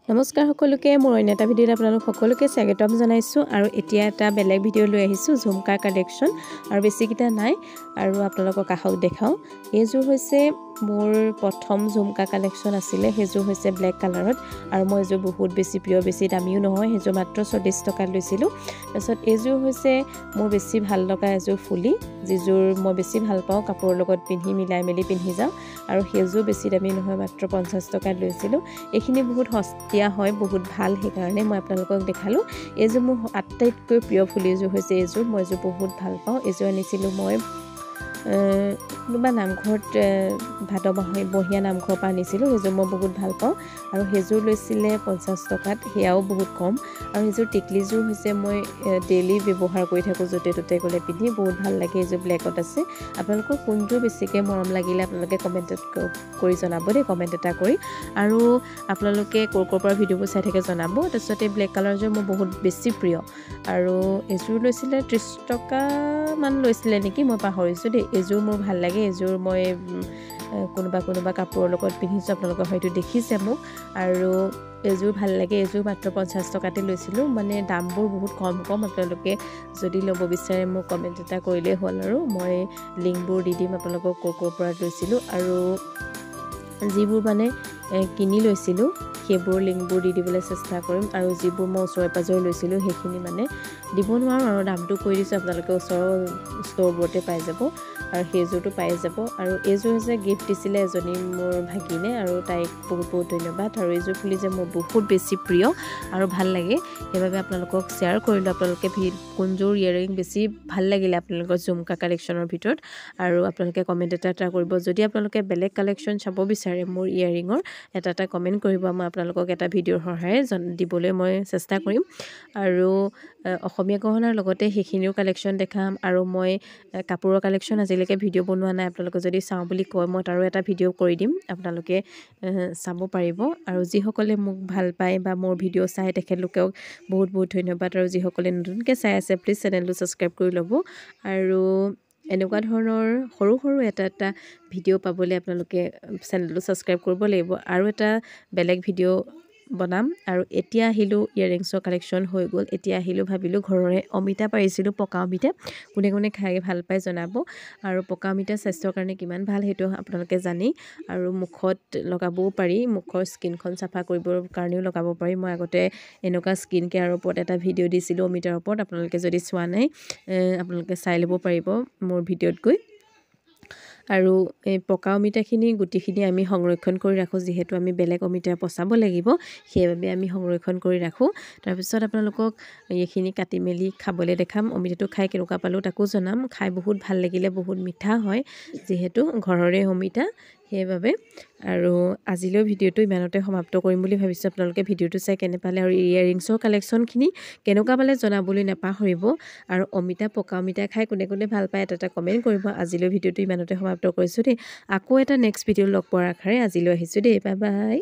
নমস্কাৰ সকলোকে মোৰ অন্য এটা ভিডিঅ'ত আপোনালোক সকলোকে স্বাগতম জনাইছোঁ আৰু এতিয়া এটা বেলেগ ভিডিঅ' লৈ আহিছোঁ ঝুমকা কালেকশ্যন আৰু বেছিকিটা নাই আৰু আপোনালোকক কাষক দেখাও এইযোৰ হৈছে মোৰ প্ৰথম ঝুমকা কালেকশ্যন আছিলে হেজো হৈছে ব্লেক কালাৰত আৰু মই এযোৰ বহুত বেছি প্ৰিয় বেছি দামীও নহয় হেজো মাত্ৰ 40 টকা লৈছিলোঁ তাৰপিছত এইযোৰ হৈছে মোৰ বেছি ভাল লগা এযোৰ ফুলি যিযোৰ মই বেছি ভাল পাওঁ কাপোৰৰ লগত পিন্ধি মিলাই মেলি পিন্ধি যাওঁ আৰু হেজো বেছি দামী নহয় মাত্ৰ 50 টকা লৈছিলোঁ এইখিনি বহুত সস্তীয়া হয় বহুত ভাল সেইকাৰণে মই আপোনালোকক দেখালোঁ এইযোৰ মোৰ আটাইতকৈ প্ৰিয় ফুলিযোৰ হৈছে এইযোৰ মই এইযোৰ বহুত ভাল পাওঁ এইযোৰ আনিছিলোঁ মই কোনোবা নামঘৰত ভাদ মাহে বহিয়া নামঘৰৰ পৰা আনিছিলোঁ সেইযোৰ মই বহুত ভাল পাওঁ আৰু সেইযোৰ লৈছিলে 50 টকাত সেয়াও বহুত কম আৰু সেইযোৰ টিকলিযোৰ হৈছে মই ডেইলি ব্যৱহাৰ কৰি থাকোঁ য'তে ত'তে গ'লে পিন্ধি বহুত ভাল লাগে এইযোৰ ব্লেকত আছে আপোনালোকৰ কোনযোৰ বেছিকৈ মৰম লাগিলে আপোনালোকে কমেণ্টত কৰি জনাব দেই কমেণ্ট এটা কৰি আৰু আপোনালোকে ক'ৰ পৰা ভিডিঅ'বোৰ চাই থাকে জনাব তাৰপিছত এই ব্লেক কালাৰযোৰ মোৰ বহুত বেছি প্ৰিয় আৰু এইযোৰ লৈছিলে 30 টকা মান লৈছিলে নেকি মই পাহৰিছোঁ দেই এইযোৰ মোৰ ভাল লাগে এইযোৰ মই কোনোবা কাপোৰৰ লগত পিন্ধিছোঁ আপোনালোকে হয়তো দেখিছে মোক আৰু এইযোৰ ভাল লাগে এইযোৰ মাত্ৰ 50 টকাতে লৈছিলোঁ মানে দামবোৰ বহুত কম আপোনালোকে যদি ল'ব বিচাৰে মোক কমেণ্ট এটা কৰিলেই হ'ল আৰু মই লিংকবোৰ দি দিম আপোনালোকক ক'ৰ পৰা লৈছিলোঁ আৰু যিবোৰ মানে কিনি লৈছিলোঁ সেইবোৰ লিংকবোৰ দি দিবলৈ চেষ্টা কৰিম আৰু যিবোৰ মই ওচৰে পাজৰে লৈছিলোঁ সেইখিনি মানে দিব নোৱাৰোঁ আৰু দামটো কৈ দিছোঁ আপোনালোকে ওচৰৰ ষ্ট'ৰবোৰতে পাই যাব আৰু সেইযোৰটো পাই যাব আৰু এইযোৰ হৈছে গিফ্ট দিছিলে এজনী মোৰ ভাগিনে আৰু তাইক বহুত ধন্যবাদ আৰু এইযোৰ ফুলি যে মোৰ বহুত বেছি প্ৰিয় আৰু ভাল লাগে সেইবাবে আপোনালোকক শ্বেয়াৰ কৰিলোঁ আপোনালোকে কোনযোৰ ইয়েৰিং বেছি ভাল লাগিলে আপোনালোকৰ ঝুমকা কালেকশ্যনৰ ভিতৰত আৰু আপোনালোকে কমেণ্ট এটা কৰিব যদি আপোনালোকে বেলেগ কালেকশ্যন চাব বিচাৰে মোৰ ইয়েৰিঙৰ এটা কমেণ্ট কৰিব মই আপোনালোকক এটা ভিডিঅ'ৰ সহায়ে দিবলৈ মই চেষ্টা কৰিম আৰু অসমীয়া গহনাৰ লগতে সেইখিনিও কালেকশ্যন দেখাম আৰু মই কাপোৰৰ কালেকশ্যন আজিলৈকে ভিডিঅ' বনোৱা নাই আপোনালোকে যদি চাওঁ বুলি কয় মই তাৰো এটা ভিডিঅ' কৰি দিম আপোনালোকে চাব পাৰিব আৰু যিসকলে মোক ভাল পায় বা মোৰ ভিডিঅ' চাই তেখেতলোকক বহুত ধন্যবাদ আৰু যিসকলে নতুনকৈ চাই আছে প্লিজ চেনেলটো ছাবস্ক্ৰাইব কৰি ল'ব আৰু এনেকুৱা ধৰণৰ সৰু এটা ভিডিঅ' পাবলৈ আপোনালোকে চেনেলটো ছাবস্ক্ৰাইব কৰিব লাগিব আৰু এটা বেলেগ ভিডিঅ' বনাম আৰু এতিয়া আহিলোঁ ইয়েৰিংছৰ কালেকশ্যন হৈ গ'ল এতিয়া আহিলোঁ ভাবিলোঁ ঘৰৰে অমিতা পাৰিছিলোঁ পকা অমিতা কোনে খাই ভাল পায় জনাব আৰু পকা অমিতা স্বাস্থ্যৰ কাৰণে কিমান ভাল সেইটো আপোনালোকে জানেই আৰু মুখত লগাবও পাৰি মুখৰ স্কিনখন চাফা কৰিবৰ কাৰণেও লগাব পাৰি মই আগতে এনেকুৱা স্কিন কেয়াৰৰ ওপৰত এটা ভিডিঅ' দিছিলোঁ অমিতাৰ ওপৰত আপোনালোকে যদি চোৱা নাই আপোনালোকে চাই ল'ব পাৰিব মোৰ ভিডিঅ'ত গৈ আৰু এই পকা অমিতাখিনি গুটিখিনি আমি সংৰক্ষণ কৰি ৰাখোঁ যিহেতু আমি বেলেগ অমিতা পচাব লাগিব সেইবাবে আমি সংৰক্ষণ কৰি ৰাখোঁ তাৰপিছত আপোনালোকক এইখিনি কাটি মেলি খাবলৈ দেখাম অমিতাটো খাই কেনেকুৱা পালোঁ তাকো জনাম খাই বহুত ভাল লাগিলে বহুত মিঠা হয় যিহেতু ঘৰৰে অমিতা সেইবাবে আৰু আজিলৈ ভিডিঅ'টো ইমানতে সমাপ্ত কৰিম বুলি ভাবিছোঁ আপোনালোকে ভিডিঅ'টো চাই কেনে পালে আৰু ইয়েৰিংছৰ কালেকশ্যনখিনি কেনেকুৱা পালে জনাবলৈ নাপাহৰিব আৰু পকা অমিতা খাই কোনে ভাল পায় এটা কমেণ্ট কৰিব আজিলৈ ভিডিঅ'টো ইমানতে সমাপ্ত কৰিছোঁ দেই আকৌ এটা নেক্সট ভিডিঅ' লগ পোৱাৰ আশাৰে আজিলৈ আহিছোঁ দেই বাই